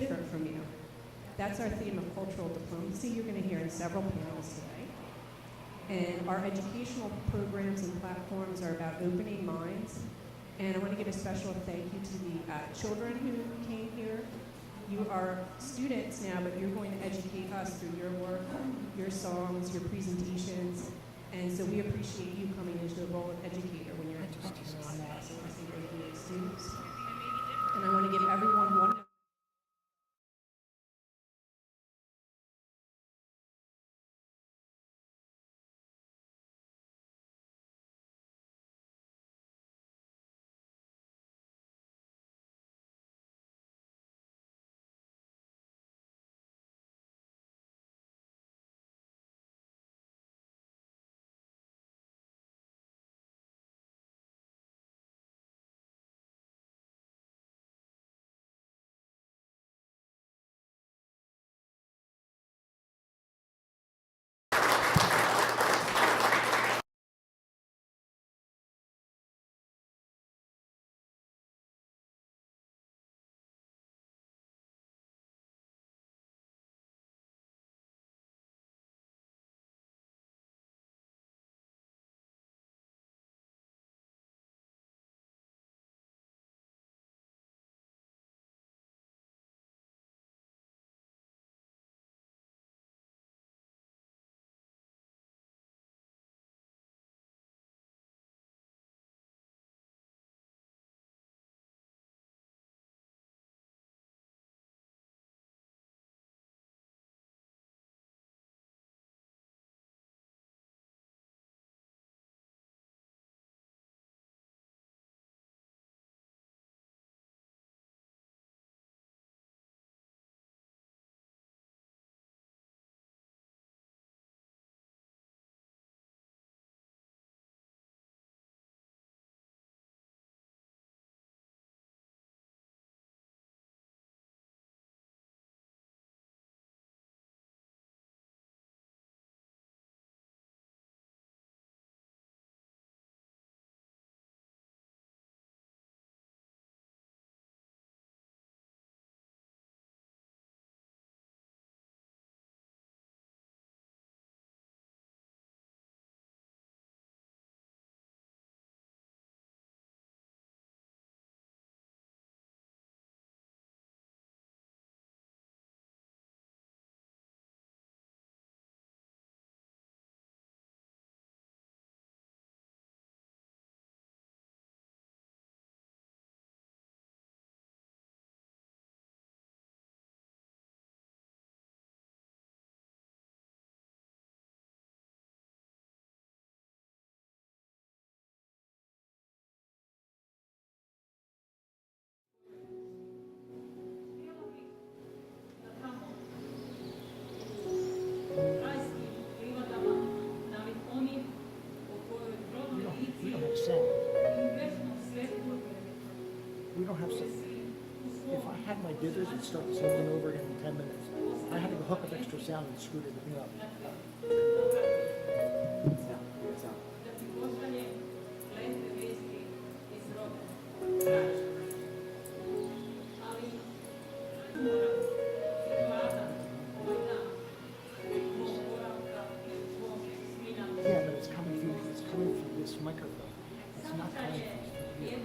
different from you. That's our theme of cultural diplomacy you're going to hear in several panels today. And our educational programs and platforms are about opening minds. And I want to give a special thank you to the children who came here. You are students now, but you're going to educate us through your work, your songs, your presentations. And so we appreciate you coming into the role of educator when you're teaching us. So I want to say thank you to the students. And I want to give everyone one. We don't have sound. If I had my dithers, it'd start this over and over again in 10 minutes. I had to go hook up extra sound and screw everything up. Yeah, but it's coming through this microphone. It's not coming from here.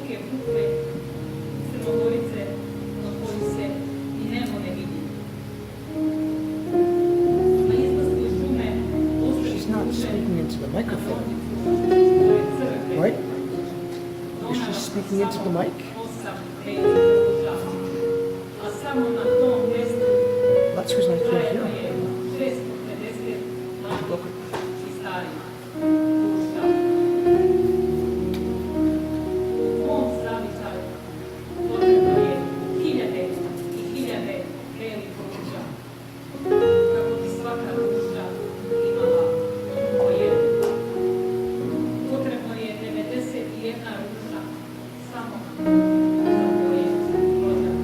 velike bukve Crnogorice od kojih se i nebo ne vidi. Na izlasku iz šume She's not speaking into the microphone, crkve. right? Is she speaking into the mic? 8 ruža. A samo na tom mjestu That's the reason I can't trajeno hear. je 650 mladih i starih ruža. U mom zavičaju potrebno je hiljade i hiljade belih ruža, kako bi svaka ruža imala pojednu. Potrebno je 91 ruža samo za pojednu rođak.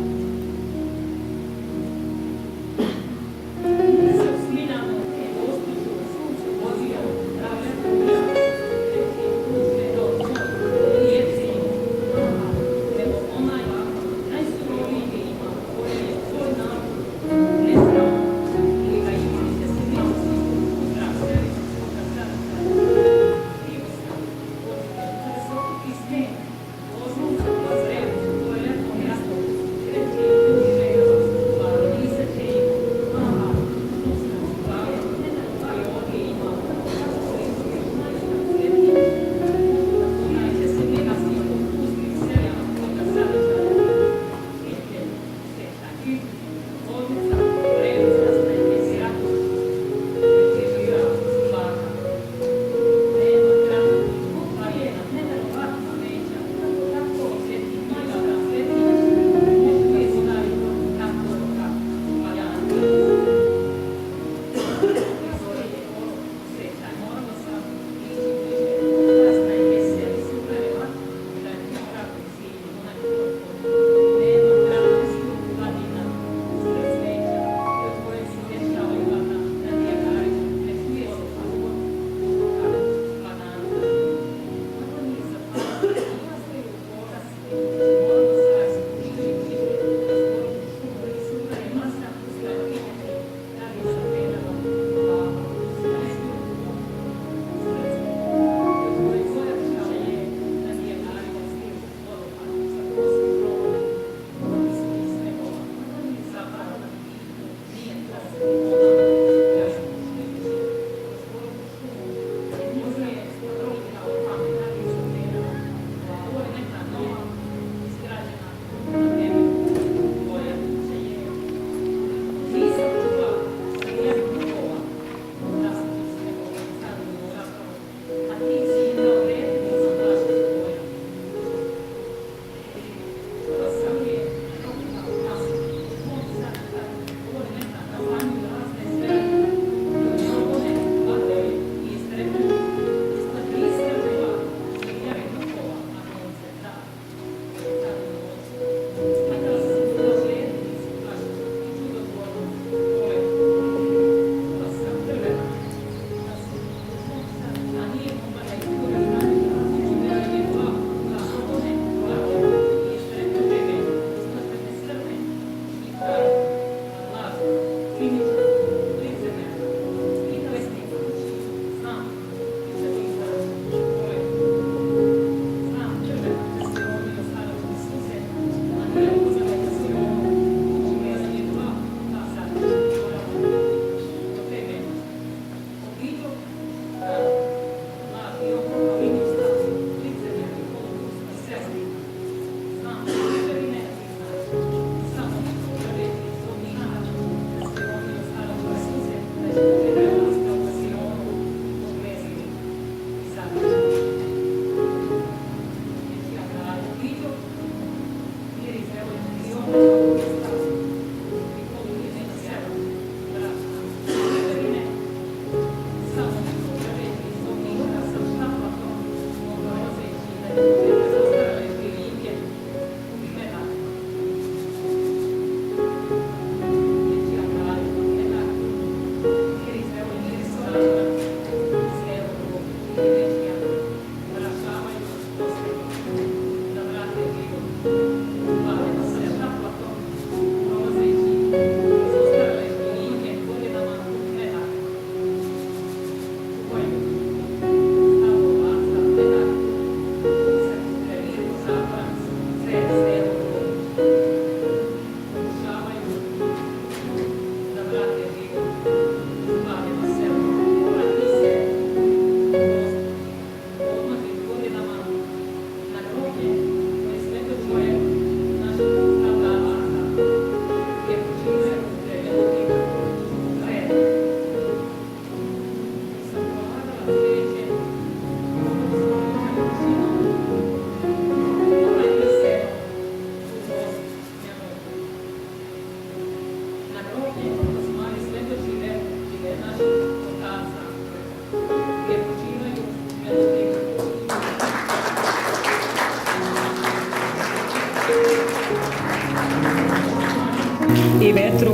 i vetru,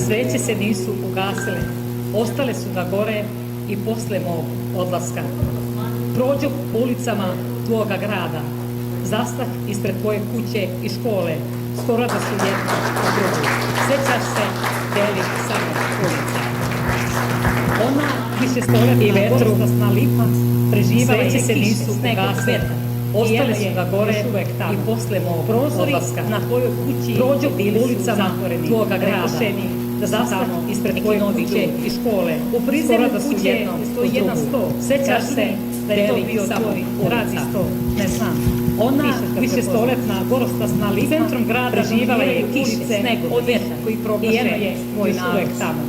sveće se nisu ugasile, ostale su da gore i posle mog odlaska. Prođu ulicama tvoga grada, zastah ispred tvoje kuće i škole, skoro da su jedno od drugu. Sjećaš se deli samo ulica. Ona višestoljetna i vetru lipa preživala je kiše, sneg od sveta. Ostale su da gore i posle mog odlaska. Na tvojoj kući prođu ulicama tvoga grada, zastah ispred tvoje kuće i škole. U prizemlju kuće stoji jedan sto. Sjećaš se da je to bio tvoj radni sto? Ne znam. Ona višestoljetna gorostasna lipa centrom grada preživala je kiše, sneg od vjetra koji proglaše tvoj narod tamo.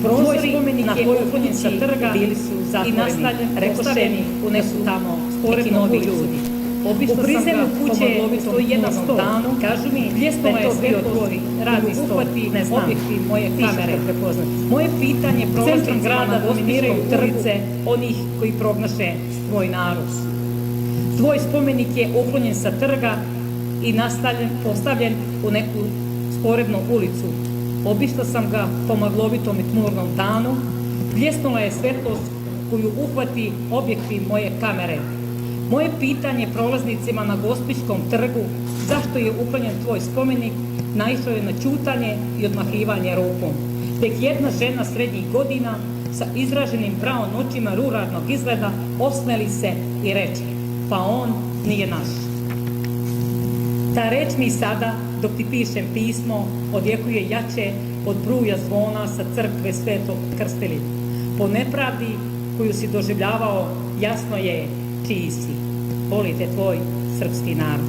Prozori na tvojoj ulici sa trga bili su zatvoreni, rekošteni u neku tamo neki novi ljudi. U prizemlju kuće stoji jedan sto. Kažu mi, gdje je to bio tvoj radni sto? Ne znam, objektiv moje kamere prepoznati. Moje pitanje centrom grada dominiraju trgice onih koji proglaše tvoj narod. Tvoj spomenik je uklonjen sa trga i postavljen u neku sporednu ulicu. Obišla sam ga po maglovitom i tmurnom danu, bljesnula je svetlost koju uhvati objektiv moje kamere. Moje pitanje prolaznicima na Gospićkom trgu, zašto je uklonjen tvoj spomenik, naišlo je na ćutanje i odmahivanje rukom. Tek jedna žena srednjih godina sa izraženim pravom očima ruralnog izgleda osmeli se i reče, pa on nije naš. Ta reč mi sada, dok ti pišem pismo, odjekuje jače od bruja zvona sa crkve Svetog Krstelja. Po nepravdi koju si doživljavao, jasno je čiji si. Volite tvoj srpski narod.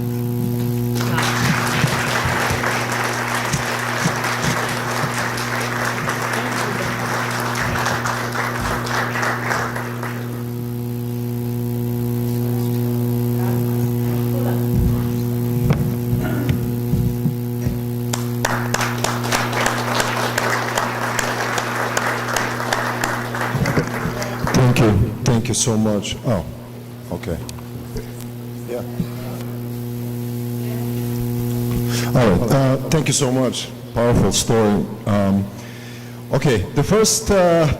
Thank you so much. Oh, okay. Yeah. All right. Thank you so much. Powerful story. Okay, the first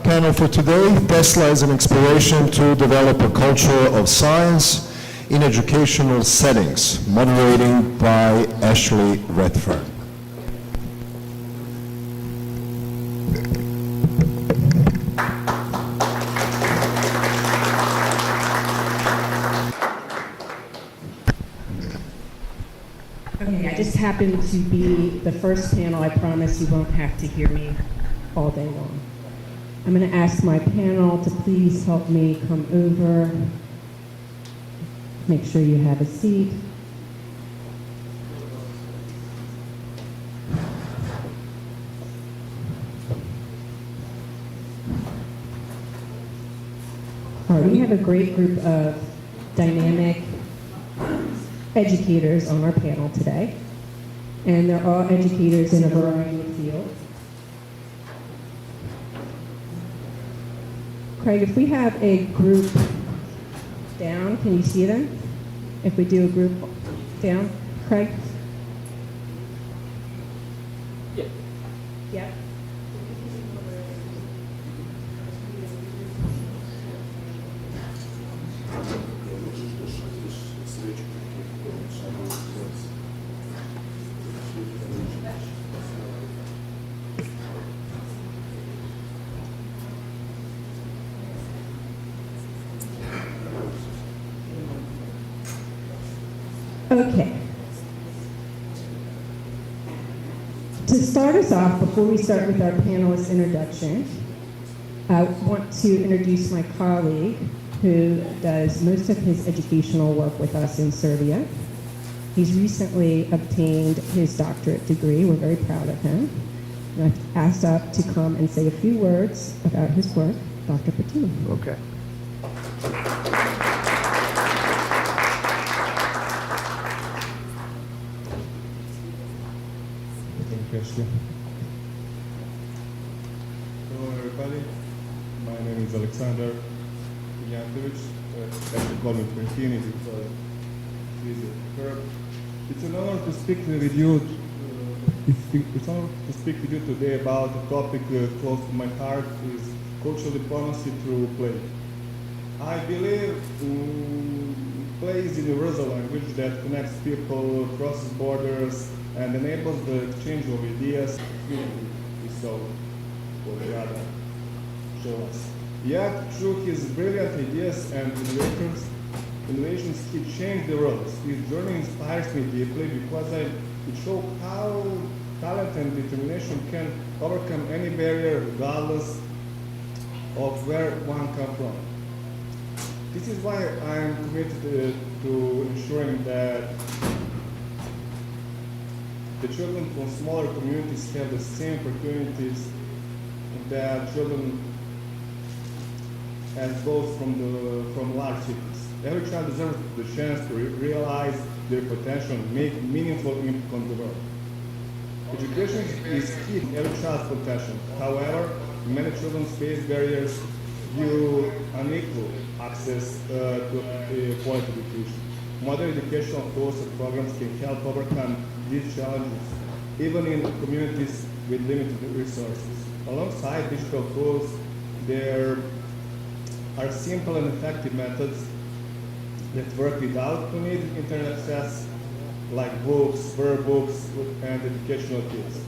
panel for today, Tesla is an inspiration to develop a culture of science in educational settings, moderating by Ashley Redfern. Okay, I just happened to be the first panel. I promise you won't have to hear me all day long. I'm going to ask my panel to please help me come over. Make sure you have a seat. All right, we have a great group of dynamic educators on our panel today, and they're all educators in a variety of fields. Craig, if we have a group down, can you see them? If we do a group down, Craig? Yeah. Yeah. Okay. To start us off, before we start with our panelist introduction, I want to introduce my colleague who does most of his educational work with us in Serbia. He's recently obtained his doctorate degree. We're very proud of him. And I've asked up to come and say a few words about his work, Dr. Patino. Okay. Hello everybody, my name is Alexander Jantovic. Actually call me Quintini because he's a Serb. It's an honor to speak with you It's honor to speak with you today about a topic close to my heart, is cultural diplomacy through play. I believe play is a universal language that connects people, crosses borders, and enables the exchange of ideas. We saw what the other show us. Yet, through his brilliant ideas and innovations, he changed the world. His journey inspires me deeply because it shows how talent and determination can overcome any barrier regardless of where one comes from. This is why I am committed to ensuring that the children from smaller communities have the same opportunities that children as those from large cities. Every child deserves the chance to realize their potential and make meaningful impact on the world. Education is key to every child's potential. However, many children face barriers due unequal access to quality education. Modern educational courses and programs can help overcome these challenges, even in communities with limited resources. Alongside digital tools, there are simple and effective methods that work without the need internet access, like books, workbooks, and educational kits.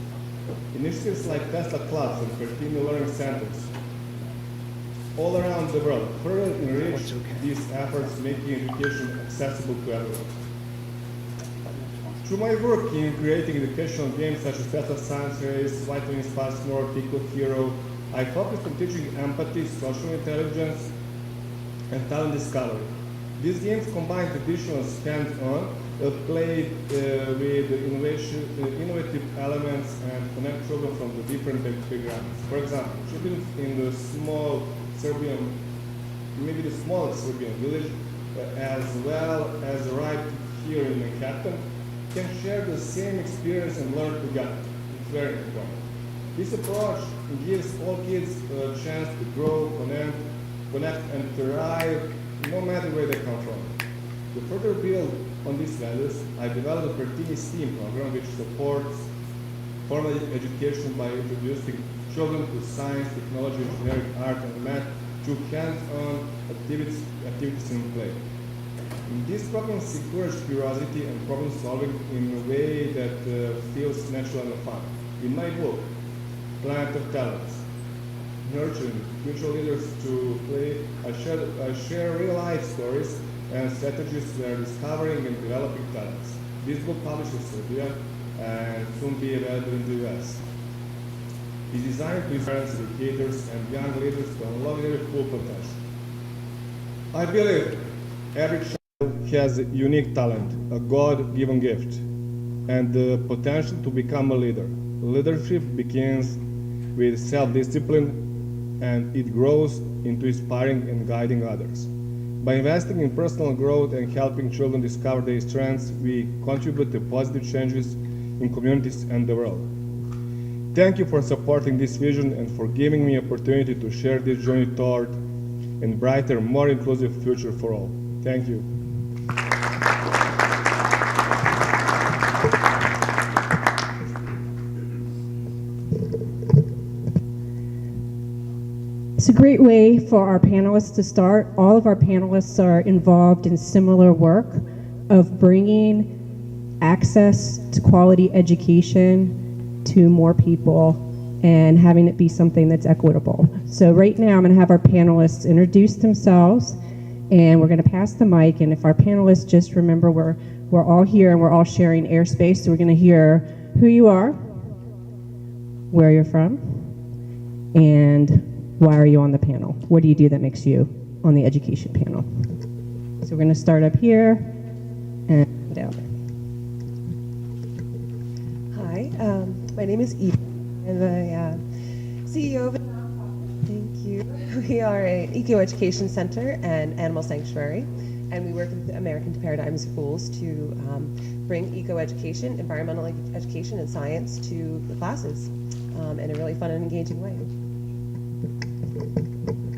Initiatives like Tesla clubs and continuing learning centers all around the world further enrich these efforts, making education accessible to everyone. Through my work in creating educational games such as Tesla Science Race, Vitamin Sparks More, Pico Hero, I focused on teaching empathy, social intelligence, and talent discovery. These games combine traditional hands-on play with innovative elements and connect children from the different backgrounds. For example, children in the small Serbian, maybe the smallest Serbian village, as well as right here in Manhattan, can share the same experience and learn together. It's very important. This approach gives all kids a chance to grow, connect and thrive no matter where they come from. To further build on these values, I developed a Pertini STEAM program which supports formal education by introducing children to science, technology, engineering, art, and math through hands-on activities in play. These programs encourage curiosity and problem solving in a way that feels natural and fun. In my book, Planet of Talents, Nurturing Future Leaders to Play, I share real-life stories and strategies for discovering and developing talents. This book published in Serbia and soon be available in the US. It's designed to inspire educators and young leaders to unlock their full potential. I believe every child has a unique talent, a God-given gift, and the potential to become a leader. Leadership begins with self-discipline, and it grows into inspiring and guiding others. By investing in personal growth and helping children discover their strengths, we contribute to positive changes in communities and the world. Thank you for supporting this vision and for giving me the opportunity to share this journey toward a brighter, more inclusive future for all. Thank you. It's a great way for our panelists to start. All of our panelists are involved in similar work of bringing access to quality education to more people and having it be something that's equitable. So right now I'm going to have our panelists introduce themselves, and we're going to pass the mic. And if our panelists just remember we're all here and we're all sharing airspace, so we're going to hear who you are, where you're from, and why are you on the panel? What do you do that makes you on the education panel? So we're going to start up here and down there. Hi, my name is Eva. I'm the CEO of Thank you. We are an eco-education center and animal sanctuary, and we work with American Paradigm Schools to bring eco-education, environmental education, and science to the classes in a really fun and engaging way.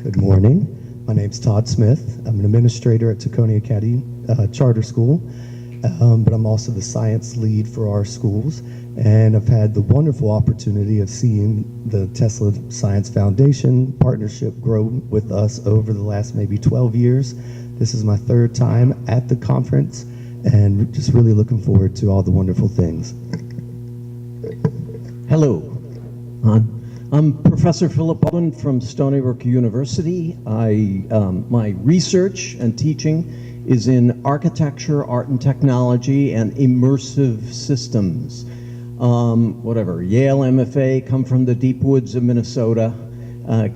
Good morning. My name's Todd Smith. I'm an administrator at Tacony Academy Charter School, but I'm also the science lead for our schools. And I've had the wonderful opportunity of seeing the Tesla Science Foundation partnership grow with us over the last maybe 12 years. This is my third time at the conference, and just really looking forward to all the wonderful things. Hello. I'm Professor Philip Baldwin from Stony Brook University. My research and teaching is in architecture, art and technology, and immersive systems. Yale MFA, come from the deep woods of Minnesota,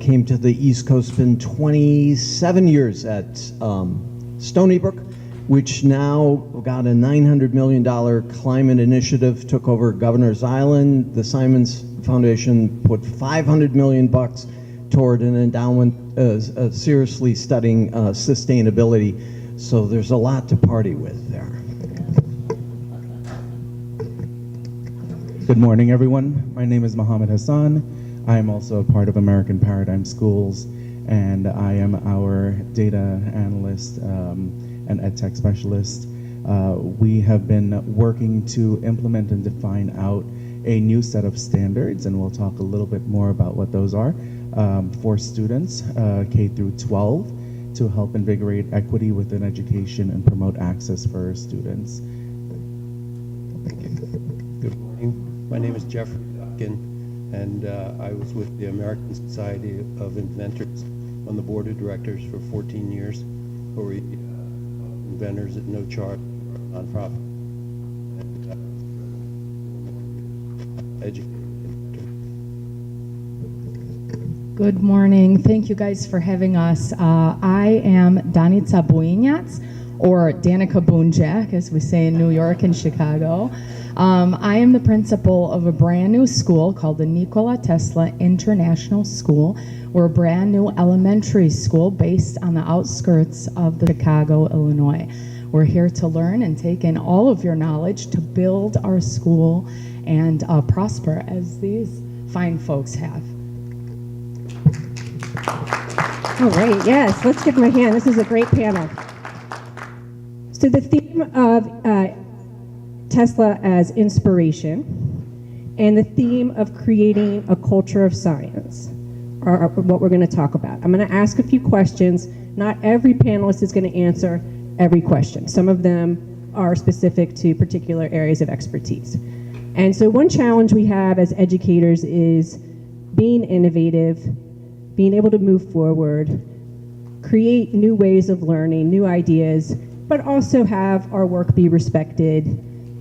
came to the East Coast, been 27 years at Stony Brook, which now got a $900 million climate initiative, took over Governor's Island. The Simons Foundation put $500 million toward an endowment seriously studying sustainability. So there's a lot to party with there. Good morning, everyone. My name is Mohammed Hassan. I am also a part of American Paradigm Schools, and I am our data analyst and EdTech specialist. We have been working to implement and define out a new set of standards, and we'll talk a little bit more about what those are for students K through 12 to help invigorate equity within education and promote access for our students. Thank you. Good morning. My name is Jeffrey Dutkin, and I was with the American Society of Inventors on the board of directors for 14 years, where we inventors at no charge, nonprofit, and educate. Good morning. Thank you guys for having us. I am Danica Bujinac, or Danica Bunjak, as we say in New York and Chicago. I am the principal of a brand new school called the Nikola Tesla International School. We're a brand new elementary school based on the outskirts of the Chicago, Illinois. We're here to learn and take in all of your knowledge to build our school and prosper as these fine folks have. All right, yes, let's give them a hand. This is a great panel. So the theme of Tesla as inspiration and the theme of creating a culture of science are what we're going to talk about. I'm going to ask a few questions. Not every panelist is going to answer every question. Some of them are specific to particular areas of expertise. And so one challenge we have as educators is being innovative, being able to move forward, create new ways of learning, new ideas, but also have our work be respected,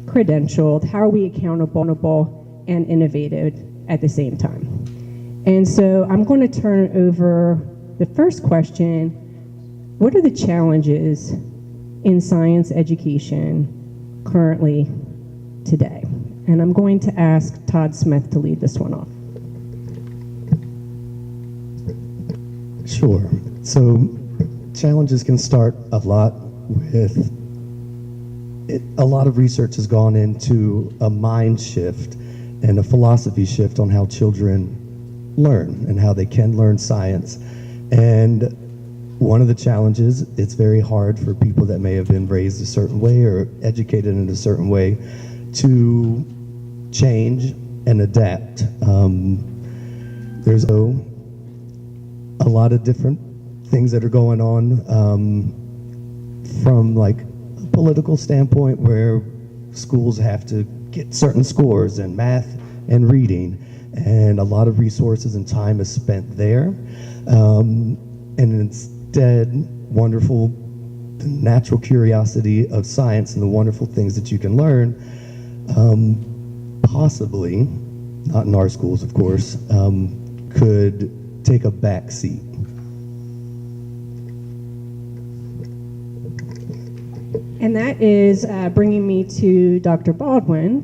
credentialed. How are we accountable and innovative at the same time? And so I'm going to turn over the first question. What are the challenges in science education currently today? And I'm going to ask Todd Smith to lead this one off. Sure. So challenges can start a lot with a lot of research has gone into a mind shift and a philosophy shift on how children learn and how they can learn science. And one of the challenges, it's very hard for people that may have been raised a certain way or educated in a certain way to change and adapt. There's a lot of different things that are going on from like a political standpoint where schools have to get certain scores in math and reading, and a lot of resources and time is spent there. And instead, wonderful natural curiosity of science and the wonderful things that you can learn, possibly, not in our schools of course, could take a back seat. And that is bringing me to Dr. Baldwin.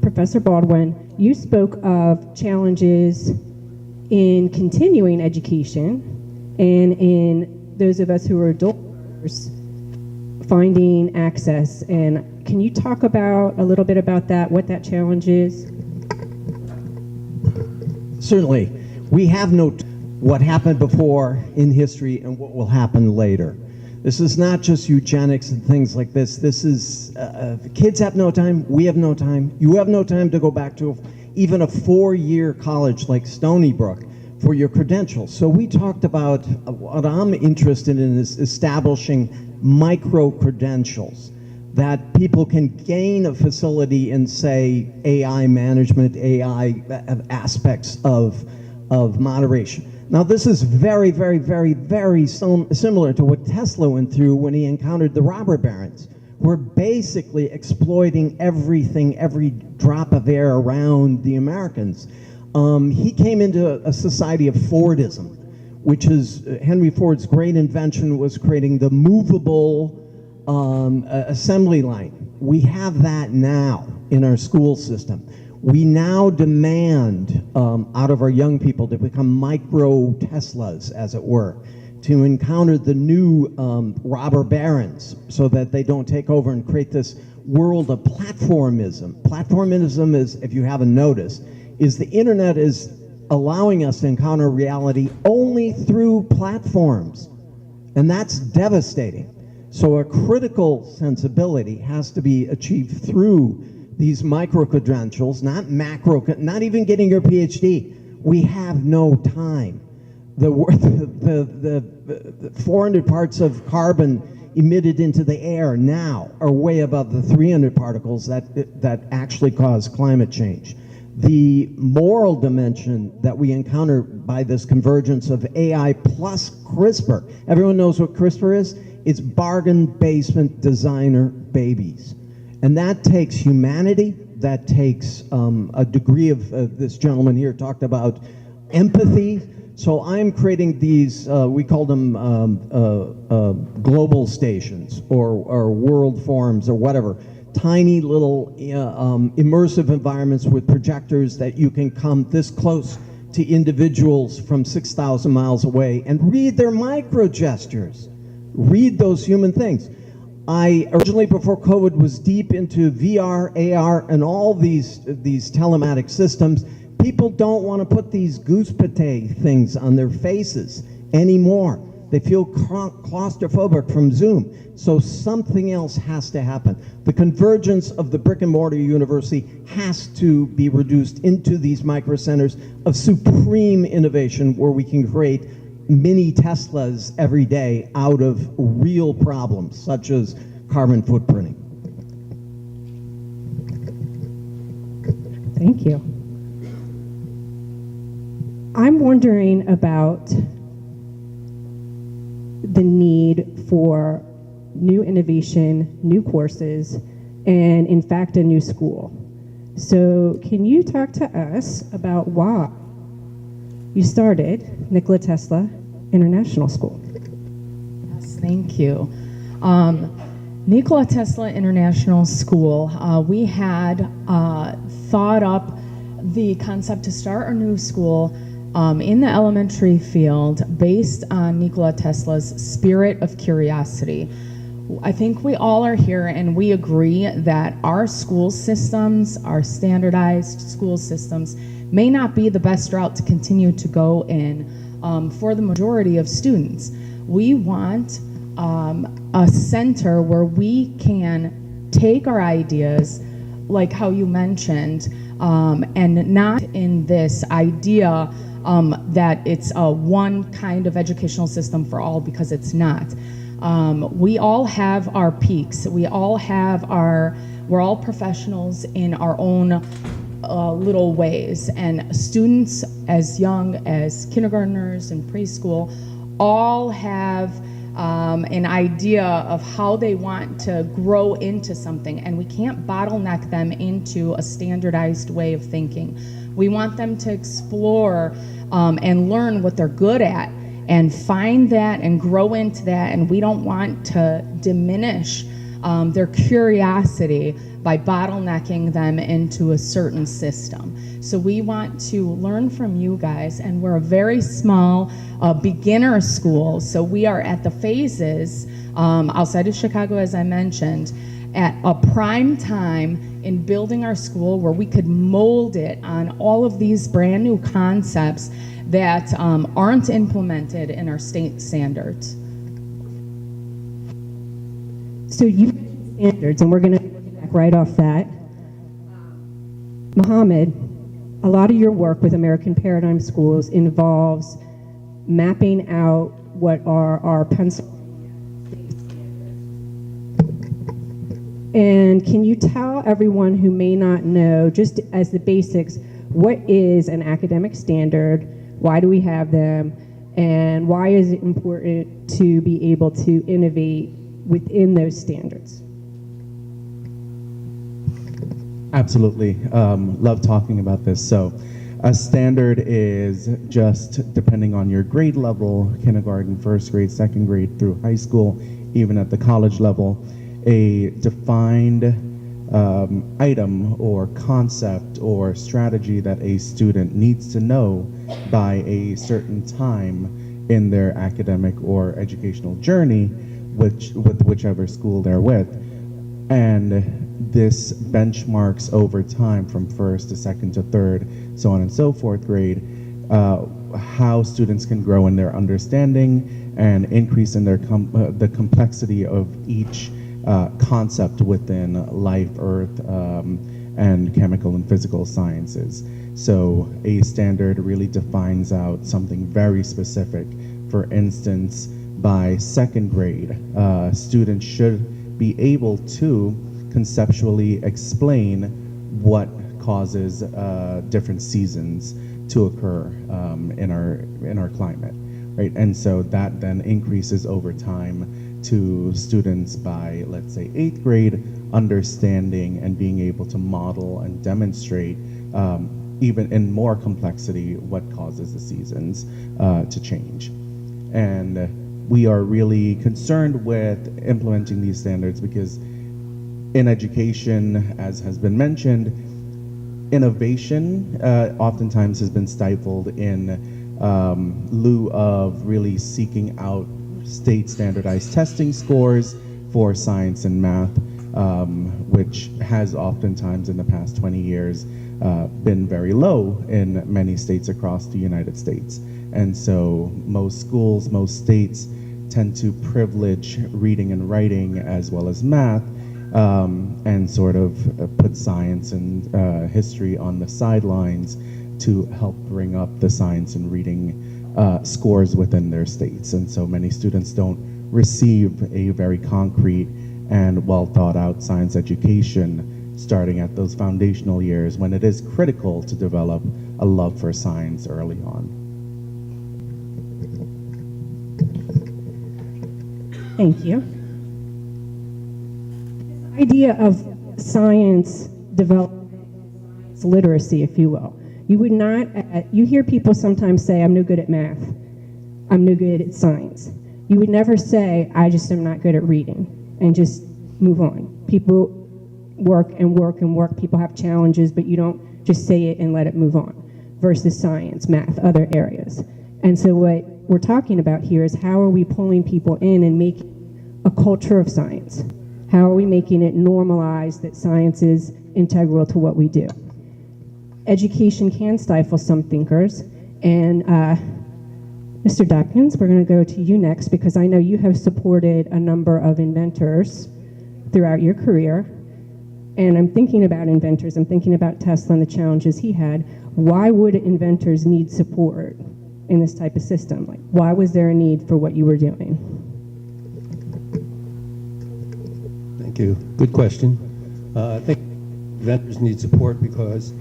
Professor Baldwin, you spoke of challenges in continuing education and in those of us who are adults finding access. And can you talk about a little bit about that, what that challenge is? Certainly. We have no what happened before in history and what will happen later. This is not just eugenics and things like this. This is, kids have no time, we have no time. You have no time to go back to even a 4-year college like Stony Brook for your credentials. So we talked about what I'm interested in is establishing micro-credentials that people can gain a facility in, say, AI management, AI aspects of moderation. Now, this is very, very, very, very similar to what Tesla went through when he encountered the robber barons. We're basically exploiting everything, every drop of air around the Americans. He came into a society of Fordism, which is Henry Ford's great invention was creating the movable assembly line. We have that now in our school system. We now demand out of our young people to become micro Teslas, as it were, to encounter the new robber barons so that they don't take over and create this world of platformism. Platformism is, if you haven't noticed, is the internet is allowing us to encounter reality only through platforms. And that's devastating. So a critical sensibility has to be achieved through these micro-credentials, not macro, not even getting your PhD. We have no time. The 400 parts of carbon emitted into the air now are way above the 300 particles that actually cause climate change. The moral dimension that we encounter by this convergence of AI plus CRISPR, everyone knows what CRISPR is? It's bargain basement designer babies. And that takes humanity, that takes a degree of, this gentleman here talked about empathy. So I'm creating these, we call them global stations or world forums or whatever. Tiny little immersive environments with projectors that you can come this close to individuals from 6,000 miles away and read their micro gestures, read those human things. I originally, before COVID, was deep into VR, AR, and all these telematic systems. People don't want to put these goose pate things on their faces anymore. They feel claustrophobic from Zoom. So something else has to happen. The convergence of the brick and mortar university has to be reduced into these micro centers of supreme innovation where we can create mini Teslas every day out of real problems such as carbon footprinting. Thank you. I'm wondering about the need for new innovation, new courses, and in fact, a new school. So can you talk to us about why you started Nikola Tesla International School? Yes, thank you. Nikola Tesla International School, we had thought up the concept to start a new school in the elementary field based on Nikola Tesla's spirit of curiosity. I think we all are here and we agree that our school systems, our standardized school systems, may not be the best route to continue to go in for the majority of students. We want a center where we can take our ideas, like how you mentioned, and not in this idea that it's a one kind of educational system for all, because it's not. We all have our peaks. We're all professionals in our own little ways, and students as young as kindergartners and preschool all have an idea of how they want to grow into something, and we can't bottleneck them into a standardized way of thinking. We want them to explore and learn what they're good at and find that and grow into that, and we don't want to diminish their curiosity by bottlenecking them into a certain system. So we want to learn from you guys, and we're a very small beginner school, so we are at the phases outside of Chicago, as I mentioned, at a prime time in building our school where we could mold it on all of these brand new concepts that aren't implemented in our state standards. So you mentioned standards, and we're going to back right off that. Mohammed, a lot of your work with American Paradigm Schools involves mapping out what are our Pennsylvania state standards. And can you tell everyone who may not know, just as the basics, what is an academic standard, why do we have them, and why is it important to be able to innovate within those standards? Absolutely. Love talking about this. So a standard is just, depending on your grade level, kindergarten, first grade, second grade, through high school, even at the college level, a defined item or concept or strategy that a student needs to know by a certain time in their academic or educational journey, with whichever school they're with. And this benchmarks over time from first to second to third, so on and so forth grade, how students can grow in their understanding and increase in their the complexity of each concept within life, earth, and chemical and physical sciences. So a standard really defines out something very specific. For instance, by second grade, students should be able to conceptually explain what causes different seasons to occur in our climate, right? And so that then increases over time to students by, let's say, 8th grade, understanding and being able to model and demonstrate even in more complexity what causes the seasons to change. And we are really concerned with implementing these standards because in education, as has been mentioned, innovation oftentimes has been stifled in lieu of really seeking out state standardized testing scores for science and math, which has oftentimes in the past 20 years been very low in many states across the United States. And so most schools, most states tend to privilege reading and writing as well as math, and sort of put science and history on the sidelines to help bring up the science and reading scores within their states. And so many students don't receive a very concrete and well thought out science education starting at those foundational years when it is critical to develop a love for science early on. Thank you. This idea of science development, science literacy, if you will. You would not, you hear people sometimes say, I'm no good at math. I'm no good at science. You would never say, I just am not good at reading, and just move on. People work and work and work. People have challenges, but you don't just say it and let it move on. Versus science, math, other areas. And so what we're talking about here is how are we pulling people in and making a culture of science? How are we making it normalized that science is integral to what we do? Education can stifle some thinkers, and Mr. Dawkins, we're going to go to you next because I know you have supported a number of inventors throughout your career, and I'm thinking about inventors. I'm thinking about Tesla and the challenges he had. Why would inventors need support in this type of system? Like, why was there a need for what you were doing? Thank you. Good question. I think inventors need support because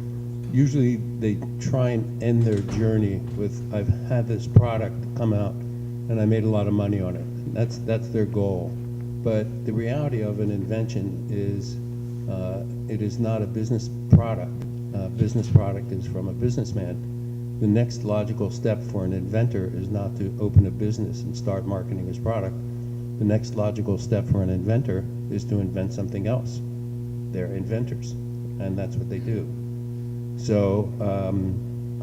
usually they try and end their journey with, I've had this product come out and I made a lot of money on it. That's their goal. But the reality of an invention is it is not a business product. Business product is from a businessman. The next logical step for an inventor is not to open a business and start marketing his product. The next logical step for an inventor is to invent something else. They're inventors, and that's what they do. So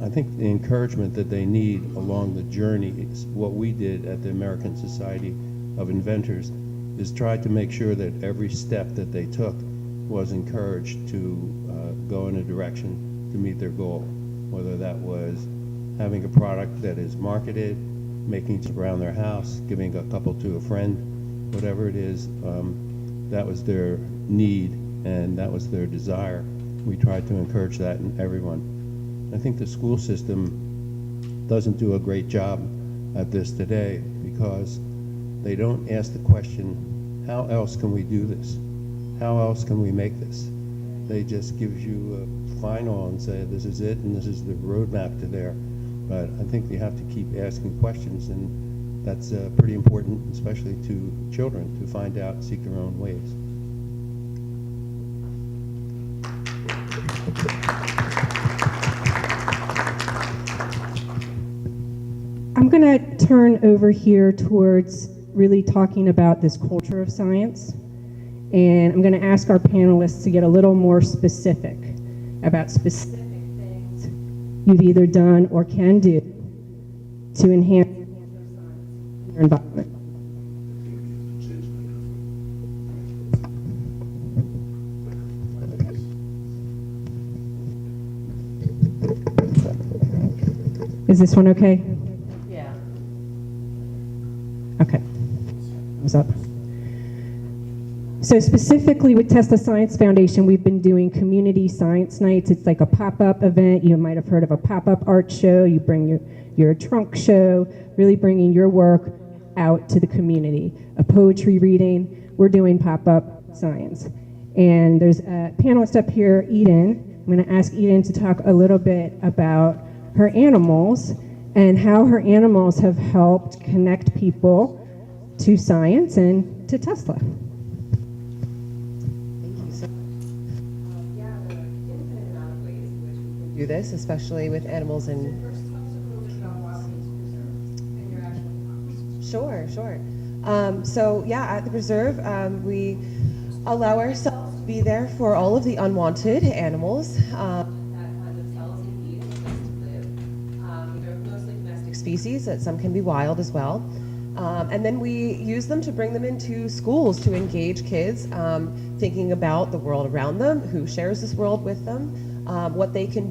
I think the encouragement that they need along the journey is what we did at the American Society of Inventors, is try to make sure that every step that they took was encouraged to go in a direction to meet their goal, whether that was having a product that is marketed, making it around their house, giving a couple to a friend, whatever it is. that was their need and that was their desire. We tried to encourage that in everyone. I think the school system doesn't do a great job at this today because they don't ask the question, how else can we do this? How else can we make this? They just give you a final and say, this is it and this is the roadmap to there. But I think you have to keep asking questions, and that's pretty important, especially to children, to find out, seek their own ways. I'm going to turn over here towards really talking about this culture of science. And I'm going to ask our panelists to get a little more specific about specific things you've either done or can do to enhance your environment. Is this one okay? Yeah. Okay. Thumbs up. So specifically with Tesla Science Foundation, we've been doing community science nights. It's like a pop-up event. You might have heard of a pop-up art show. You bring your trunk show, really bringing your work out to the community. A poetry reading. We're doing pop-up science. And there's a panelist up here, Eden. I'm going to ask Eden to talk a little bit about her animals and how her animals have helped connect people to science and to Tesla. Thank you so much. Yeah, there are infinite amount of ways in which we can do this, especially with animals and... Sure. So yeah, at the preserve, we allow ourselves to be there for all of the unwanted animals that find themselves in need of a place to live. They're mostly domestic species, that some can be wild as well. And then we use them to bring them into schools to engage kids, thinking about the world around them, who shares this world with them, what they can